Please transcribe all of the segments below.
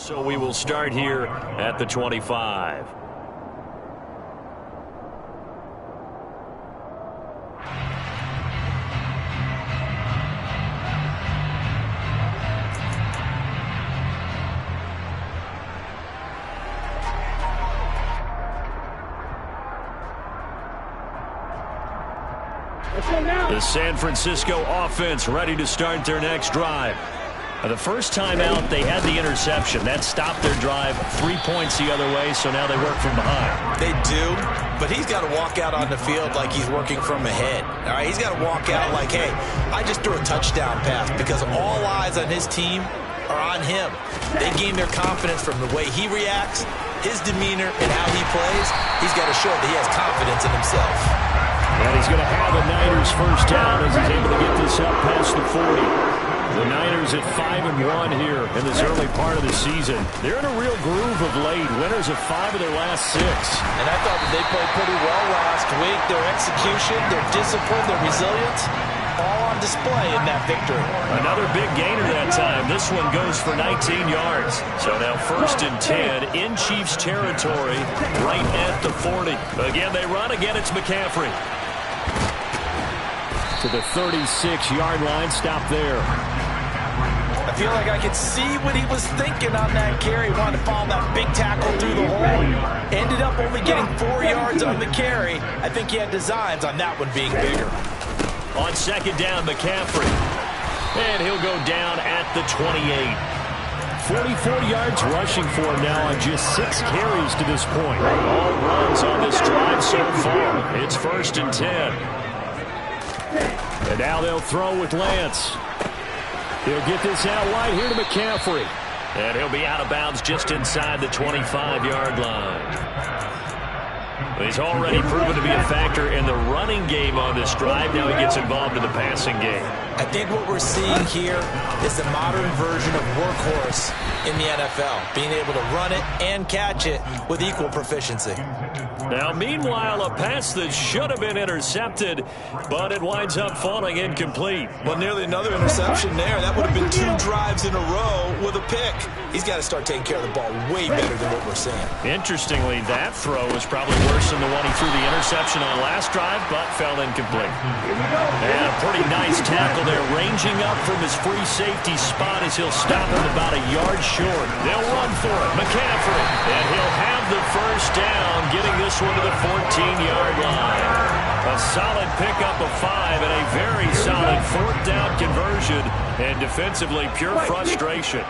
So we will start here at the 25. The San Francisco offense ready to start their next drive. The first time out, they had the interception. That stopped their drive 3 points the other way, so now they work from behind. They do, but he's got to walk out on the field like he's working from ahead. All right, he's got to walk out like, hey, I just threw a touchdown pass, because all eyes on his team are on him. They gain their confidence from the way he reacts, his demeanor, and how he plays. He's got to show that he has confidence in himself. And he's going to have a Niners first down as he's able to get this up past the 40. The Niners at 5-1 here in this early part of the season. They're in a real groove of late. Winners of 5 of their last 6. And I thought that they played pretty well last week. Their execution, their discipline, their resilience, all on display in that victory. Another big gainer that time. This one goes for 19 yards. So now 1st and 10 in Chiefs territory right at the 40. Again, they run. Again, it's McCaffrey. To the 36-yard line. Stop there. I feel like I could see what he was thinking on that carry. Wanted to follow that big tackle through the hole. Ended up only getting 4 yards on the carry. I think he had designs on that one being bigger. On 2nd down, McCaffrey. And he'll go down at the 28. 44 yards rushing for him now on just 6 carries to this point. All runs on this drive so far. It's 1st and 10. And now they'll throw with Lance. He'll get this out wide here to McCaffrey. And he'll be out of bounds just inside the 25-yard line. He's already proven to be a factor in the running game on this drive. Now he gets involved in the passing game. I think what we're seeing here is the modern version of workhorse in the NFL, being able to run it and catch it with equal proficiency. Now, meanwhile, a pass that should have been intercepted, but it winds up falling incomplete. Well, nearly another interception there. That would have been 2 drives in a row with a pick. He's got to start taking care of the ball way better than what we're seeing. Interestingly, that throw was probably worse than the one he threw the interception on last drive, but fell incomplete. And a pretty nice tackle there, ranging up from his free safety spot as he'll stop him about a yard short. They'll run for it. McCaffrey. And he'll have the first down, getting this one to the 14-yard line. A solid pickup of 5 and a very solid 4th down conversion. And defensively, pure frustration.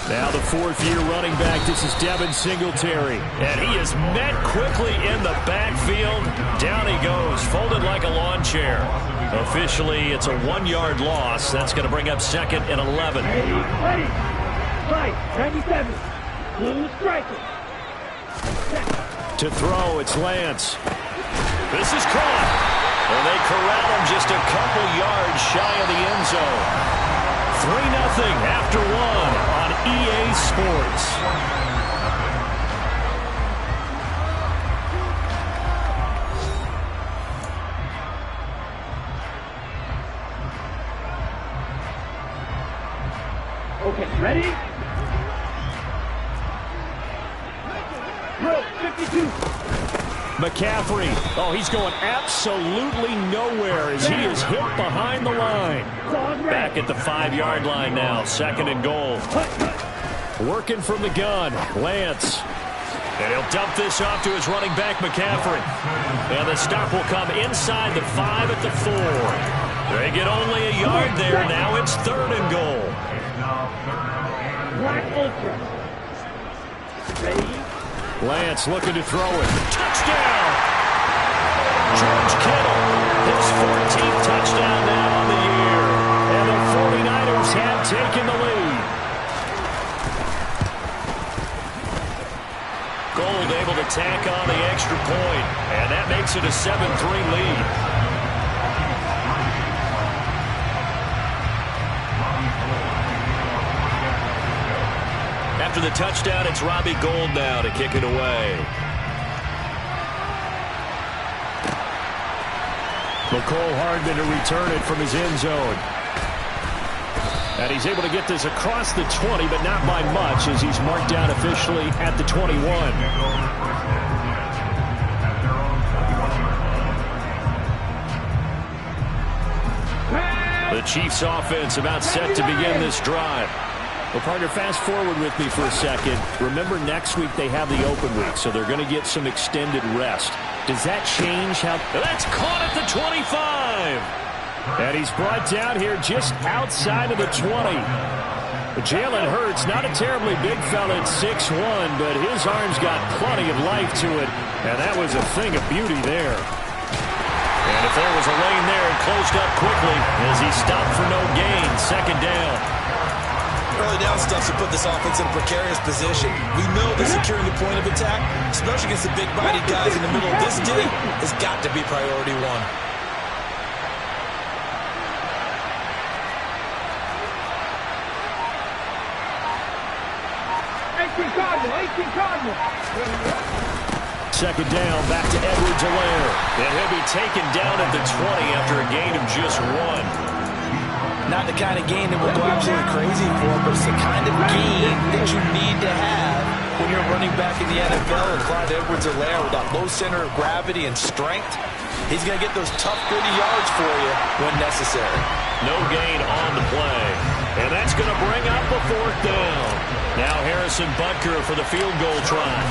Now the 4th-year running back, this is Devin Singletary. And he is met quickly in the backfield. Down he goes, folded like a lawn chair. Officially, it's a 1-yard loss. That's going to bring up 2nd and 11. Ready. Fight. 97. Blue striker. To throw, it's Lance. This is caught. And they corral him just a couple yards shy of the end zone. 3-0 after 1 on EA Sports. Okay, ready? Bro, 52. McCaffrey. Oh, he's going absolutely nowhere as he is hit behind the line. Back at the 5-yard line now. 2nd and goal. Working from the gun. Lance. And he'll dump this off to his running back, McCaffrey. And the stop will come inside the 5 at the 4. They get only a yard there. Now it's 3rd and goal. Ready? Lance looking to throw it. Touchdown! George Kittle, his 14th touchdown now on the year. And the 49ers have taken the lead. Gold able to tack on the extra point. And that makes it a 7-3 lead. After the touchdown, it's Robbie Gould now to kick it away. Mecole Hardman to return it from his end zone. And he's able to get this across the 20, but not by much, as he's marked down officially at the 21. The Chiefs offense about set to begin this drive. Well, partner, fast forward with me for a second. Remember, next week they have the open week, so they're going to get some extended rest. Does that change how... That's caught at the 25. And he's brought down here just outside of the 20. Jalen Hurts, not a terribly big fella at 6'1", but his arm's got plenty of life to it. And that was a thing of beauty there. And if there was a lane there, it closed up quickly as he stopped for no gain. Second down. Early down stuff to put this offense in a precarious position. We know that securing the point of attack, especially against the big-bodied guys in the middle of this day, has got to be priority one. 18 Cardinal. Second down, back to Edwards-Helaire. And he'll be taken down at the 20 after a gain of just 1. Not the kind of gain that we'll go absolutely crazy for, but it's the kind of gain that you need to have when you're running back in the NFL. And Clyde Edwards-Helaire, with that low center of gravity and strength, he's going to get those tough, gritty yards for you when necessary. No gain on the play. And that's going to bring up a fourth down. Now Harrison Butker for the field goal try.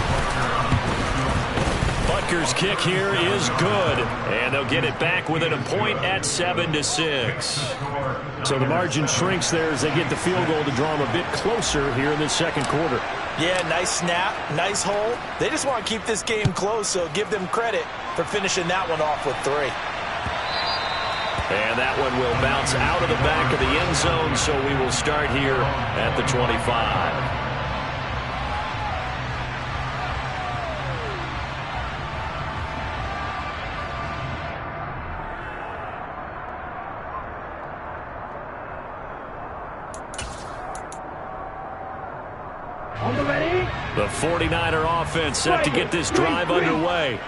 Butker's kick here is good, and they'll get it back within a point at 7-6. So the margin shrinks there as they get the field goal to draw them a bit closer here in the second quarter. Yeah, nice snap, nice hole. They just want to keep this game close, so give them credit for finishing that one off with 3. And that one will bounce out of the back of the end zone, so we will start here at the 25. The 49er offense set to get this drive underway.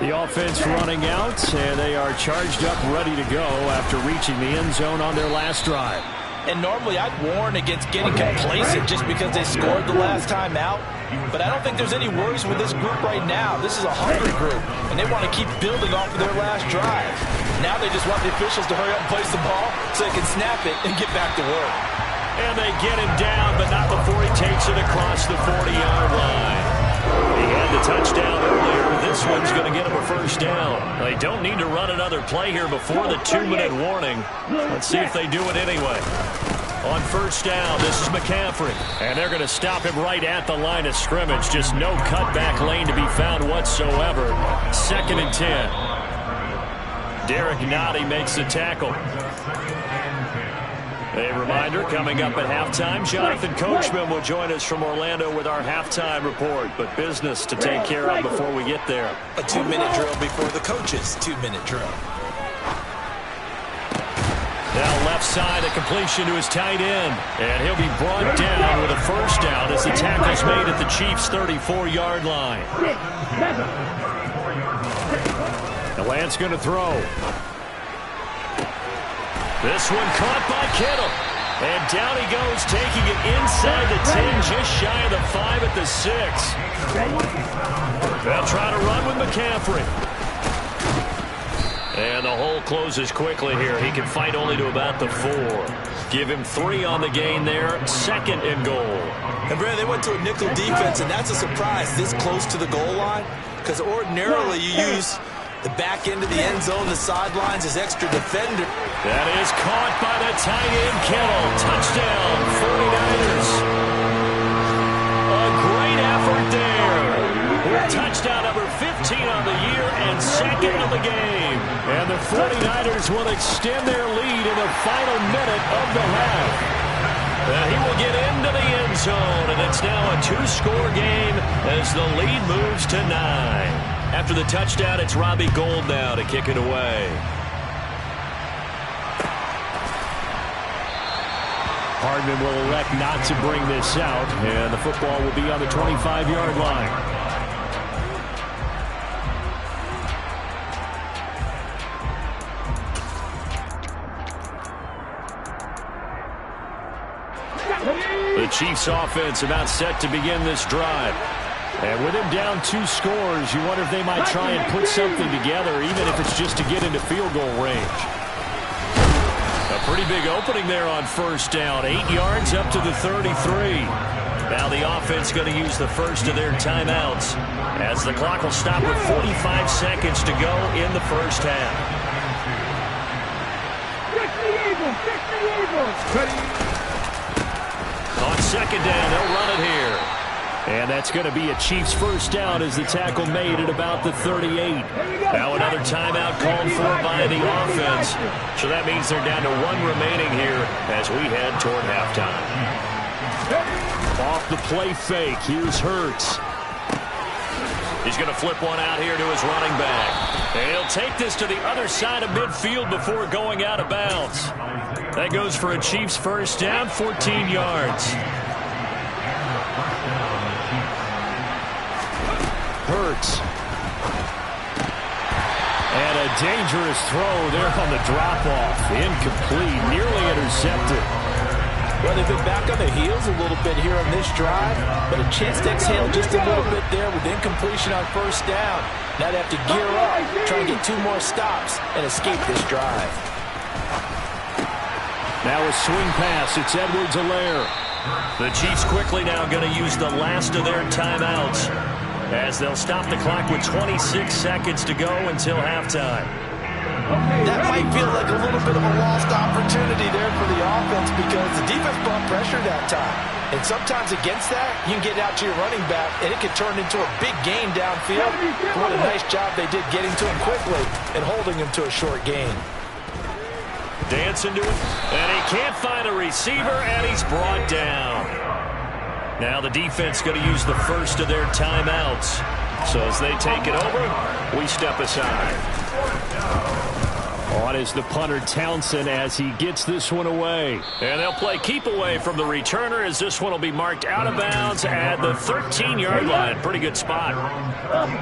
The offense running out, and they are charged up, ready to go after reaching the end zone on their last drive. And normally I'd warn against getting complacent just because they scored the last time out. But I don't think there's any worries with this group right now. This is a hungry group, and they want to keep building off of their last drive. Now they just want the officials to hurry up and place the ball so they can snap it and get back to work. And they get him down, but not before he takes it across the 40-yard line. He had the touchdown earlier. This one's going to get him a first down. They don't need to run another play here before the 2-minute warning. Let's see if they do it anyway. On first down, this is McCaffrey. And they're going to stop him right at the line of scrimmage. Just no cutback lane to be found whatsoever. 2nd and 10. Derek Nottie makes the tackle. A reminder, coming up at halftime, Jonathan Coachman will join us from Orlando with our halftime report. But business to take care of before we get there. A 2-minute drill before the coach's 2-minute drill. Now left side, a completion to his tight end. And he'll be brought down with a first down as the tackle's made at the Chiefs' 34-yard line. The Lance going to throw. This one caught by Kittle. And down he goes, taking it inside the 10, just shy of the 5 at the 6. They'll try to run with McCaffrey. And the hole closes quickly here. He can fight only to about the 4. Give him 3 on the gain there. 2nd and goal. And, Brad, they went to a nickel defense, and that's a surprise this close to the goal line. Because ordinarily you use the back end of the end zone, the sidelines as extra defender. That is caught by the tight end, Kittle. Touchdown, 49ers. A great effort there. Touchdown number 15 on the year and 2nd of the game. And the 49ers will extend their lead in the final minute of the half. And he will get into the end zone, and it's now a 2-score game as the lead moves to 9. After the touchdown, it's Robbie Gould now to kick it away. Hardman will elect not to bring this out, and the football will be on the 25-yard line. Chiefs offense about set to begin this drive. And with him down 2 scores, you wonder if they might try and put something together, even if it's just to get into field goal range. A pretty big opening there on first down. 8 yards up to the 33. Now the offense going to use the first of their timeouts as the clock will stop with 45 seconds to go in the first half. On second down, they'll run it here. And that's going to be a Chiefs first down as the tackle made at about the 38. Now another timeout called for by the offense. So that means they're down to 1 remaining here as we head toward halftime. Off the play fake, here's Hurts. He's going to flip one out here to his running back. And he'll take this to the other side of midfield before going out of bounds. That goes for a Chiefs first down, 14 yards. Hurts. And a dangerous throw there on the drop-off. Incomplete, nearly intercepted. Well, they've been back on their heels a little bit here on this drive, but a chance to exhale just a little bit there with incompletion on first down. Now they have to gear up, try and get 2 more stops and escape this drive. Now a swing pass. It's Edwards-Helaire. The Chiefs quickly now going to use the last of their timeouts as they'll stop the clock with 26 seconds to go until halftime. That might feel like a little bit of a lost opportunity there for the offense because the defense brought pressure that time. And sometimes against that, you can get out to your running back, and it can turn into a big gain downfield. What a nice job they did getting to him quickly and holding him to a short gain. Dancing to it, and he can't find a receiver, and he's brought down. Now the defense going to use the first of their timeouts. So as they take it over, we step aside. On is the punter Townsend as he gets this one away. And they'll play keep away from the returner as this one will be marked out of bounds at the 13-yard line. Pretty good spot.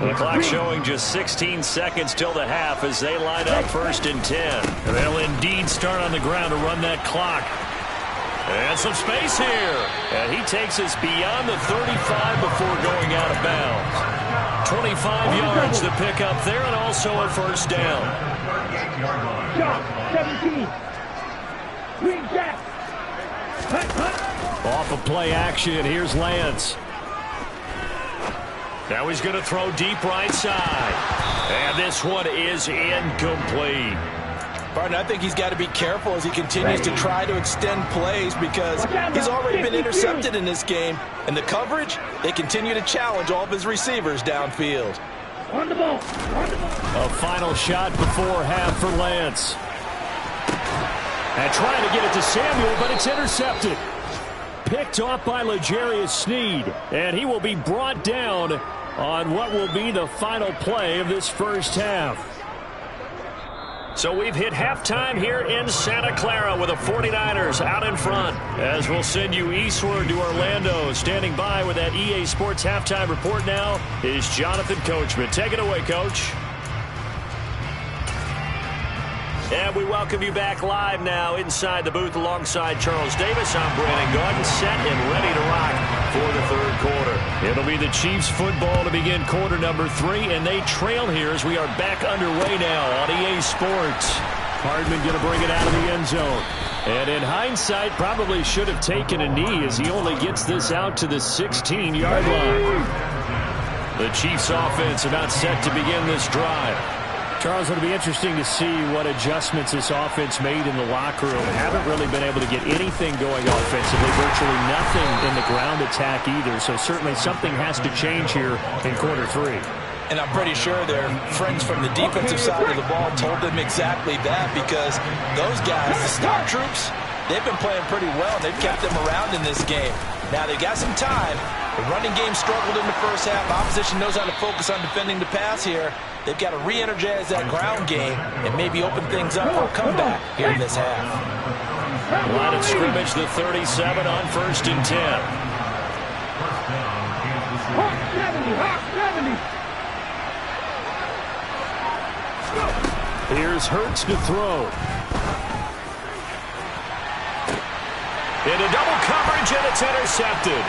The clock showing just 16 seconds till the half as they line up 1st and 10. They'll indeed start on the ground to run that clock. And some space here. And he takes us beyond the 35 before going out of bounds. 25 yards to pick up there and also a first down. Shot, 17. Green jack. Off of play action, here's Lance. Now he's going to throw deep right side. And this one is incomplete. Barton, I think he's got to be careful as he continues to try to extend plays because he's already been intercepted in this game. And the coverage, they continue to challenge all of his receivers downfield. On the ball. A final shot before half for Lance. And trying to get it to Samuel, but it's intercepted. Picked off by L'Jarius Sneed. And he will be brought down on what will be the final play of this first half. So we've hit halftime here in Santa Clara with the 49ers out in front. As we'll send you eastward to Orlando. Standing by with that EA Sports halftime report now is Jonathan Coachman. Take it away, Coach. And we welcome you back live now inside the booth alongside Charles Davis. I'm Brandon Gaudin, set and ready to rock for the third quarter. It'll be the Chiefs football to begin quarter number 3, and they trail here as we are back underway now on EA Sports. Hardman going to bring it out of the end zone. And in hindsight, probably should have taken a knee as he only gets this out to the 16-yard line. The Chiefs offense about set to begin this drive. Charles, it'll be interesting to see what adjustments this offense made in the locker room. Haven't really been able to get anything going offensively, virtually nothing in the ground attack either. So certainly something has to change here in quarter 3. And I'm pretty sure their friends from the defensive side of the ball told them exactly that because those guys, the stock troops, they've been playing pretty well and they've kept them around in this game. Now they've got some time. The running game struggled in the first half. Opposition knows how to focus on defending the pass here. They've got to re-energize that ground game and maybe open things up for a comeback here in this half. Line of scrimmage, the 37 on 1st and 10. Hawk 70, Hawk 70. Here's Hurts to throw. Into double coverage. coverage, and it's intercepted.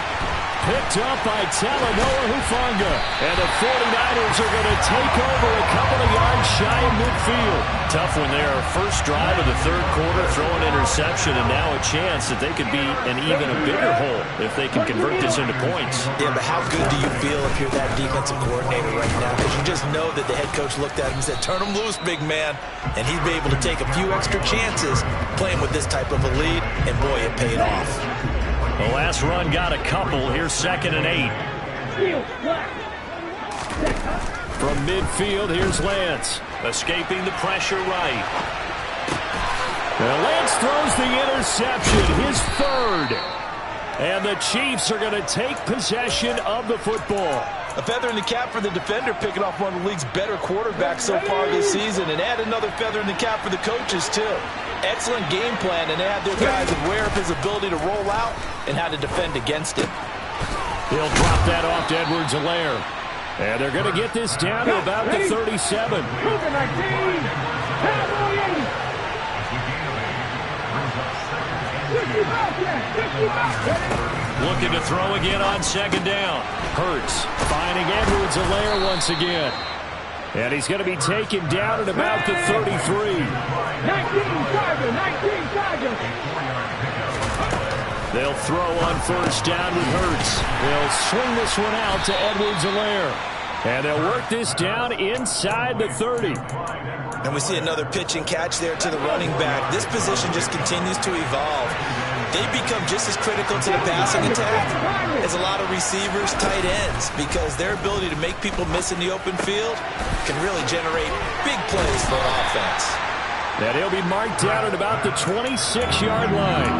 Picked up by Talanoa Hufanga. And the 49ers are going to take over a couple of yards shy of midfield. Tough one there. First drive of the third quarter, throw an interception, and now a chance that they could be in even a bigger hole if they can convert this into points. Yeah, but how good do you feel if you're that defensive coordinator right now? Because you just know that the head coach looked at him and said, turn him loose, big man. And he'd be able to take a few extra chances playing with this type of a lead, and boy, it paid off. The last run got a couple. Here's 2nd and 8. From midfield, here's Lance. Escaping the pressure right. And Lance throws the interception, his third. And the Chiefs are going to take possession of the football. A feather in the cap for the defender, picking off one of the league's better quarterbacks so far this season, and add another feather in the cap for the coaches, too. Excellent game plan, and they have their guys aware of his ability to roll out and how to defend against it. He'll drop that off to Edwards-Helaire. And they're going to get this down to about the 37. Looking to throw again on 2nd down. Hurts finding Edwards-Helaire once again. And he's going to be taken down at about the 33. 19 Chargers. They'll throw on 1st down with Hurts. They'll swing this one out to Edwards-Helaire. And they'll work this down inside the 30. And we see another pitch and catch there to the running back. This position just continues to evolve. They become just as critical to the passing attack as a lot of receivers, tight ends, because their ability to make people miss in the open field can really generate big plays for an offense. And he'll be marked down at about the 26-yard line.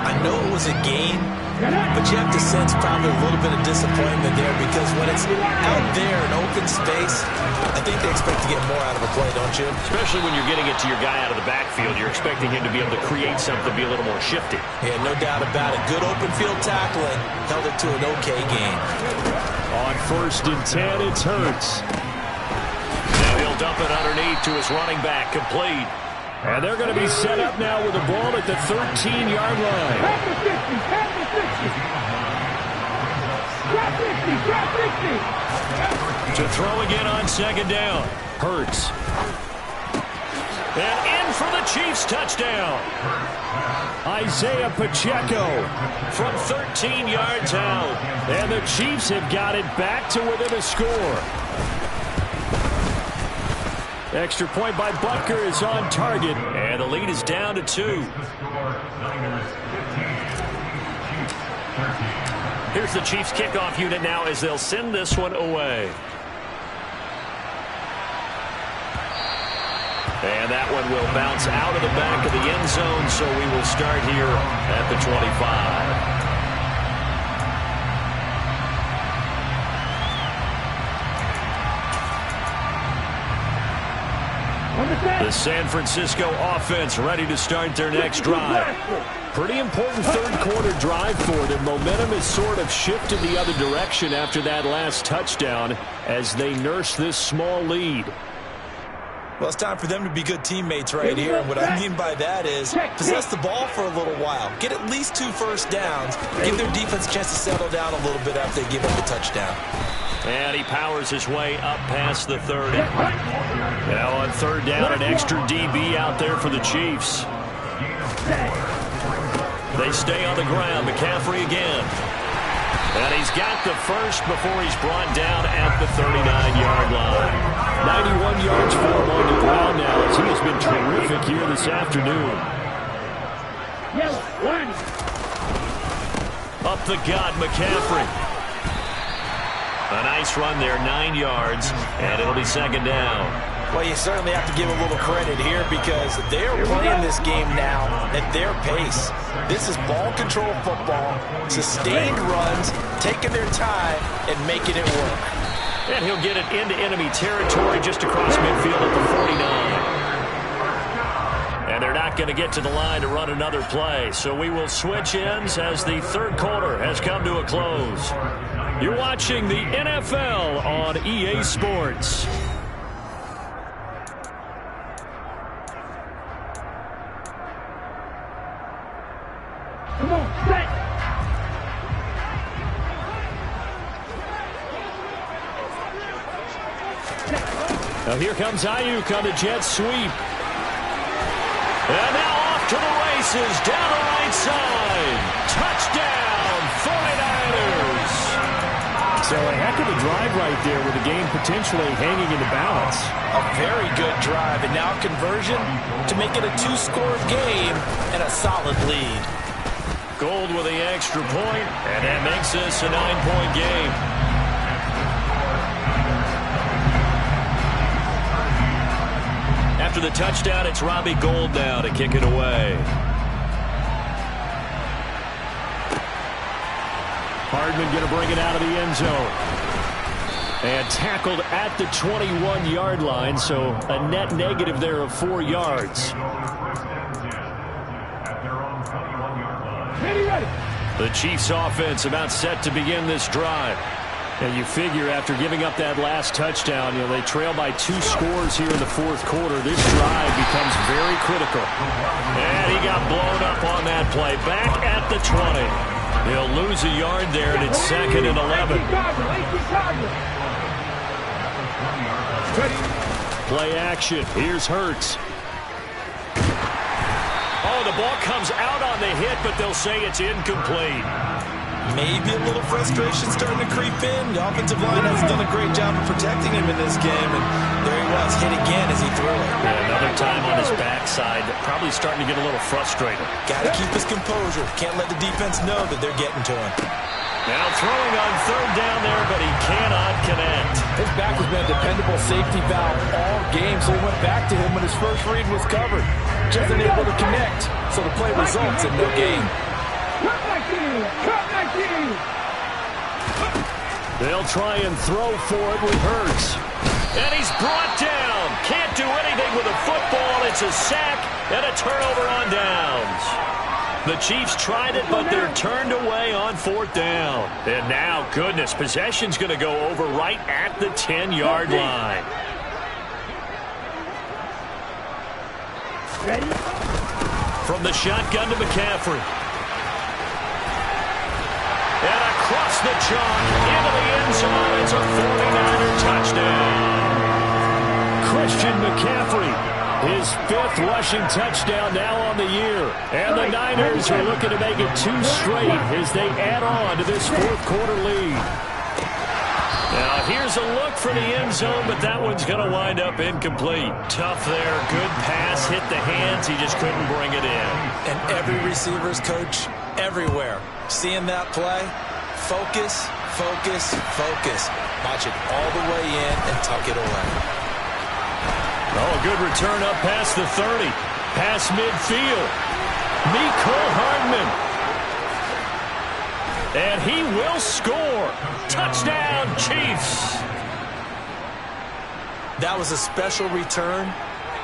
I know it was a gain, but you have to sense probably a little bit of disappointment there, because when it's out there in open space, I think they expect to get more out of a play, don't you? Especially when you're getting it to your guy out of the backfield. You're expecting him to be able to create something, be a little more shifty. Yeah, no doubt about it. Good open field tackling held it to an okay gain. On 1st and 10, it's Hurts. Now he'll dump it underneath to his running back, complete. And they're going to be set up now with the ball at the 13-yard line. To throw again on 2nd down. Hurts. And in for the Chiefs touchdown. Isaiah Pacheco from 13 yards out. And the Chiefs have got it back to within a score. Extra point by Butker is on target, and the lead is down to 2. Here's the Chiefs kickoff unit now as they'll send this one away. And that one will bounce out of the back of the end zone, so we will start here at the 25. The San Francisco offense ready to start their next drive. Pretty important third quarter drive for them. Momentum has sort of shifted the other direction after that last touchdown as they nurse this small lead. Well, it's time for them to be good teammates right here. And what I mean by that is possess the ball for a little while. Get at least 2 first downs. Give their defense a chance to settle down a little bit after they give up a touchdown. And he powers his way up past the 30. Now on 3rd down, an extra DB out there for the Chiefs. They stay on the ground. McCaffrey again. And he's got the first before he's brought down at the 39-yard line. 91 yards for him on the ground now as he has been terrific here this afternoon. Up the gut, McCaffrey. A nice run there, 9 yards, and it'll be 2nd down. Well, you certainly have to give a little credit here because they're playing this game now at their pace. This is ball control football, sustained runs, taking their time, and making it work. And he'll get it into enemy territory just across midfield at the 49. And they're not going to get to the line to run another play. So we will switch ends as the third quarter has come to a close. You're watching the NFL on EA Sports. Come on, set, Now here comes Ayuk on the jet sweep. And now off to the races, down the right side. Touchdown, 49ers. So a heck of a drive right there with the game potentially hanging in the balance. A very good drive, and now conversion to make it a two-score game and a solid lead. Gold with the extra point, and that makes this a 9-point game. After the touchdown, it's Robbie Gould now to kick it away. Hardman going to bring it out of the end zone. And tackled at the 21-yard line, so a net negative there of 4 yards. Ready. The Chiefs offense about set to begin this drive. And you figure after giving up that last touchdown, they trail by 2 scores here in the fourth quarter. This drive becomes very critical. And he got blown up on that play. Back at the 20. He'll lose a yard there, and it's 2nd and 11. Play action. Here's Hurts. Oh, the ball comes out on the hit, but they'll say it's incomplete. Maybe a little frustration starting to creep in. The offensive line hasn't done a great job of protecting him in this game, and there he was, hit again as he threw it. Yeah, another time on his backside, probably starting to get a little frustrated. Got to keep his composure. Can't let the defense know that they're getting to him. Now throwing on 3rd down there, but he cannot connect. His back has been a dependable safety valve all game, so he went back to him when his first read was covered. Just unable to connect, so the play results in no gain. They'll try and throw for it with Hurts. And he's brought down. Can't do anything with a football. It's a sack and a turnover on downs. The Chiefs tried it, but they're turned away on 4th down. And now, goodness, possession's going to go over right at the 10-yard line. Ready? From the shotgun to McCaffrey. And across the chalk, into the end zone. It's a 49er touchdown. Christian McCaffrey, his 5th rushing touchdown now on the year. And the Niners are looking to make it 2 straight as they add on to this fourth quarter lead. Now here's a look for the end zone, but that one's going to wind up incomplete. Tough there, good pass, hit the hands, he just couldn't bring it in. And every receiver's coach everywhere. Seeing that play, focus, focus, focus. Watch it all the way in and tuck it away. Oh, a good return up past the 30. Past midfield. Mecole Hardman. And he will score. Touchdown, Chiefs. That was a special return,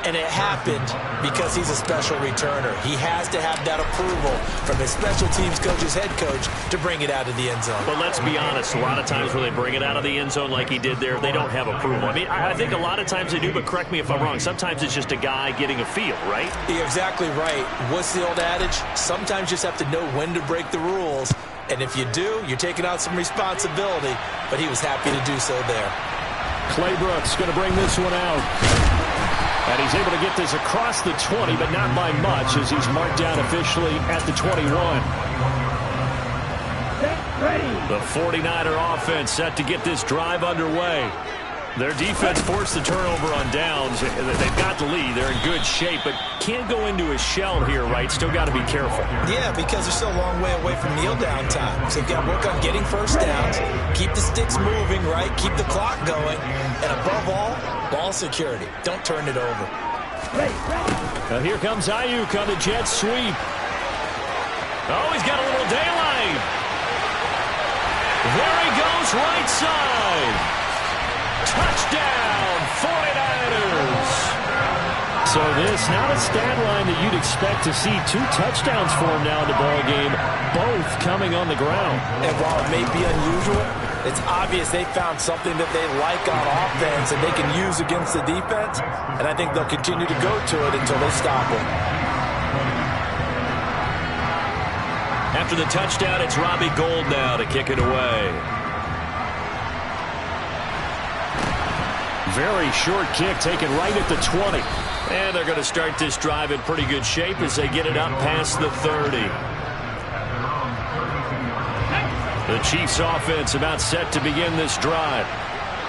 and it happened because he's a special returner. He has to have that approval from his special teams coach's head coach to bring it out of the end zone. But let's be honest, a lot of times when they bring it out of the end zone like he did there, they don't have approval. I mean, I think a lot of times they do, but correct me if I'm wrong. Sometimes it's just a guy getting a feel, right? You're exactly right. What's the old adage? Sometimes you just have to know when to break the rules. And if you do, you're taking on some responsibility. But he was happy to do so there. Clay Brooks going to bring this one out. And he's able to get this across the 20, but not by much as he's marked down officially at the 21. The 49er offense set to get this drive underway. Their defense forced the turnover on downs. They've got the lead. They're in good shape, but can't go into a shell here, right? Still got to be careful. Yeah, because they're still a long way away from kneel down time. So you've got to work on getting first downs, keep the sticks moving, right? Keep the clock going. And above all, ball security. Don't turn it over. Now here comes Ayuk on the jet sweep. Oh, he's got a little daylight. There he goes, right side. Touchdown, 49ers. So this, not a stat line that you'd expect to see. 2 touchdowns for him now in the ball game, both coming on the ground. And while it may be unusual, it's obvious they found something that they like on offense and they can use against the defense. And I think they'll continue to go to it until they stop it. After the touchdown, it's Robbie Gould now to kick it away. Very short kick taken right at the 20. And they're going to start this drive in pretty good shape as they get it up past the 30. The Chiefs offense about set to begin this drive.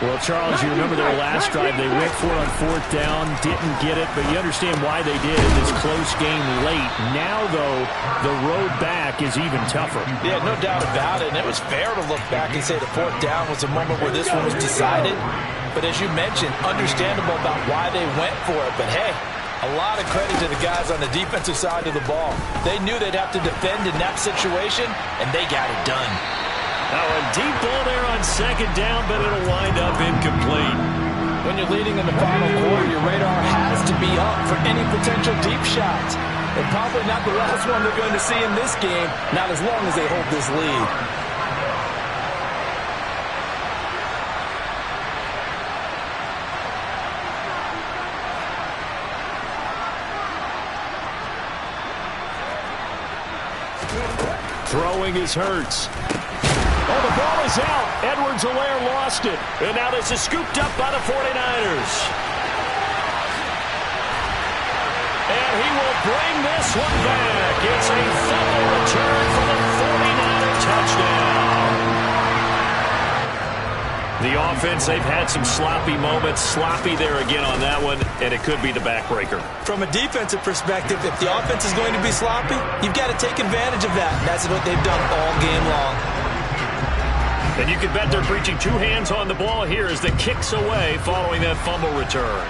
Well, Charles, you remember their last drive. They went for it on 4th down, didn't get it, but you understand why they did in this close game late. Now, though, the road back is even tougher. Yeah, no doubt about it. And it was fair to look back and say the 4th down was a moment where this one was decided. But as you mentioned, understandable about why they went for it. But, hey, a lot of credit to the guys on the defensive side of the ball. They knew they'd have to defend in that situation, and they got it done. Now a deep ball there on 2nd down, but it'll wind up incomplete. When you're leading in the final quarter, your radar has to be up for any potential deep shots. And probably not the last one they're going to see in this game, not as long as they hold this lead. Throwing is Hurts. Oh, the ball is out. Edwards-Helaire lost it. And now this is scooped up by the 49ers. And he will bring this one back. It's a fumble return for the 49er touchdown. The offense, they've had some sloppy moments. Sloppy there again on that one, and it could be the backbreaker. From a defensive perspective, if the offense is going to be sloppy, you've got to take advantage of that. That's what they've done all game long. And you can bet they're preaching 2 hands on the ball here as the kick's away following that fumble return.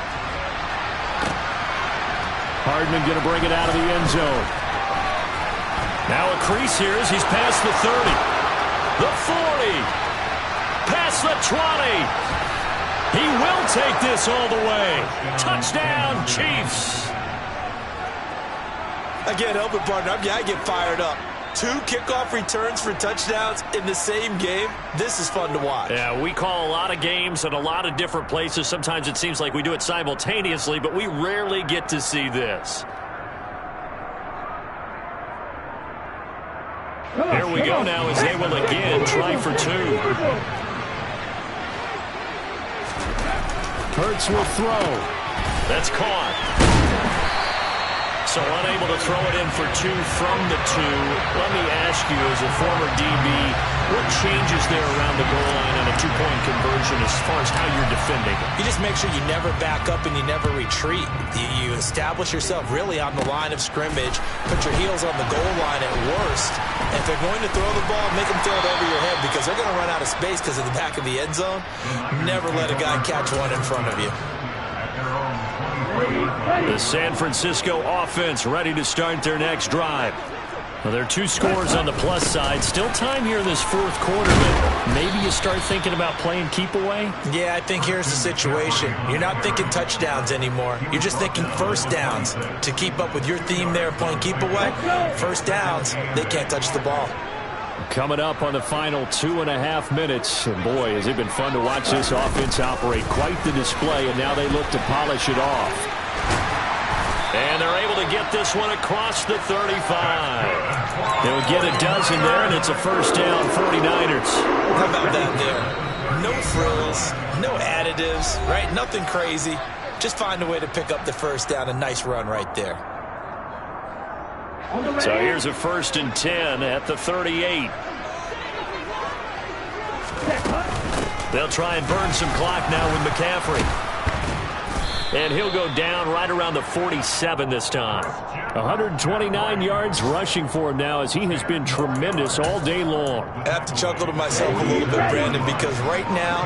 Hardman going to bring it out of the end zone. Now a crease here as he's past the 30. The 40. Past the 20. He will take this all the way. Touchdown, Chiefs. I can't help it, partner. I get fired up. 2 kickoff returns for touchdowns in the same game. This is fun to watch. Yeah, we call a lot of games at a lot of different places. Sometimes it seems like we do it simultaneously, but we rarely get to see this. Here we go now as they will again try for 2. Hurts will throw. That's caught. So unable to throw it in for 2 from the 2. Let me ask you, as a former DB, what changes there around the goal line on a 2-point conversion as far as how you're defending? You just make sure you never back up and you never retreat. You establish yourself really on the line of scrimmage, put your heels on the goal line at worst. And if they're going to throw the ball, make them throw it over your head because they're going to run out of space because of the back of the end zone. Never let a guy catch one in front of you. The San Francisco offense ready to start their next drive. Well, there are 2 scores on the plus side. Still time here in this 4th quarter, but maybe you start thinking about playing keep away? Yeah, I think here's the situation. You're not thinking touchdowns anymore. You're just thinking first downs. To keep up with your theme there, playing keep away, first downs, they can't touch the ball. Coming up on the final 2.5 minutes. And boy, has it been fun to watch this offense operate. Quite the display, and now they look to polish it off. And they're able to get this one across the 35. They'll get a dozen there, and it's a first down, 49ers. How about that there? No frills, no additives, right? Nothing crazy. Just find a way to pick up the first down. A nice run right there. So here's a 1st and 10 at the 38. They'll try and burn some clock now with McCaffrey. And he'll go down right around the 47 this time. 129 yards rushing for him now as he has been tremendous all day long. I have to chuckle to myself a little bit, Brandon, because right now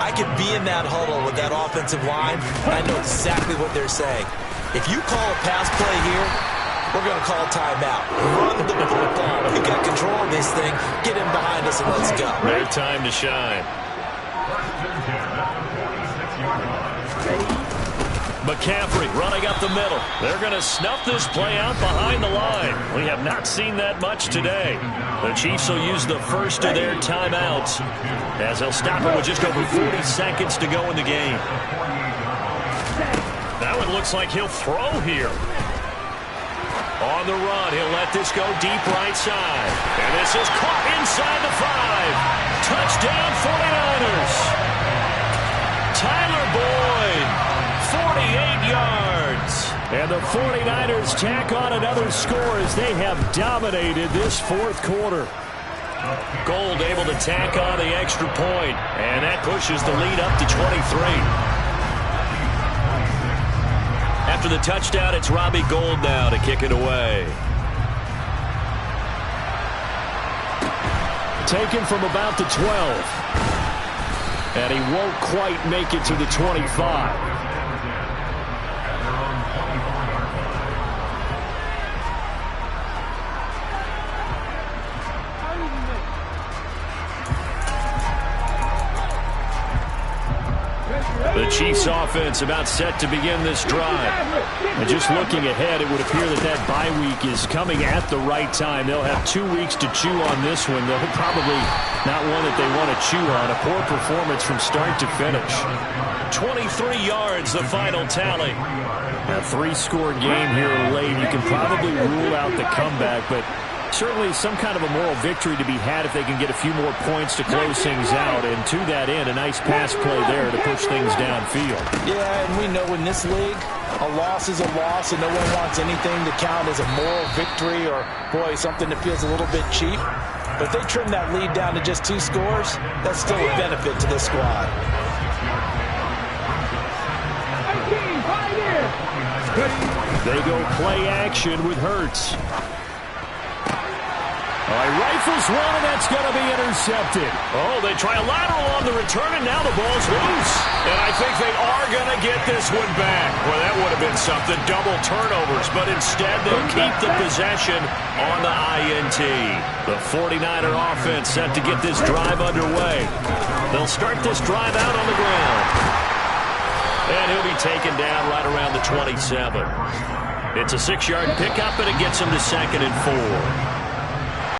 I could be in that huddle with that offensive line. I know exactly what they're saying. If you call a pass play here, we're going to call timeout. Run the football. We got control of this thing. Get in behind us and let's go. Their time to shine. McCaffrey running up the middle. They're going to snuff this play out behind the line. We have not seen that much today. The Chiefs will use the first of their timeouts as they'll stop it with just over 40 seconds to go in the game. That one looks like he'll throw here. On the run, he'll let this go deep right side. And this is caught inside the 5. Touchdown 49ers. Tyler Boyd. And the 49ers tack on another score as they have dominated this fourth quarter. Gold able to tack on the extra point, and that pushes the lead up to 23. After the touchdown, it's Robbie Gould now to kick it away. Taken from about the 12. And he won't quite make it to the 25. The Chiefs offense about set to begin this drive. And just looking ahead, it would appear that that bye week is coming at the right time. They'll have 2 weeks to chew on this one. They'll probably not one that they want to chew on. A poor performance from start to finish. 23 yards, the final tally. A 3-score game here late. You can probably rule out the comeback, but certainly some kind of a moral victory to be had if they can get a few more points to close things out. And to that end, a nice pass play there to push things downfield. Yeah, and we know in this league, a loss is a loss, and no one wants anything to count as a moral victory or, boy, something that feels a little bit cheap. But if they trim that lead down to just 2 scores, that's still a benefit to this squad. They go play action with Hurts. All right, rifles one, and that's going to be intercepted. Oh, they try a lateral on the return, and now the ball's loose. And I think they are going to get this one back. Well, that would have been something, double turnovers. But instead, they'll keep the possession on the INT. The 49er offense set to get this drive underway. They'll start this drive out on the ground. And he'll be taken down right around the 27. It's a 6-yard pickup, and it gets him to 2nd and 4.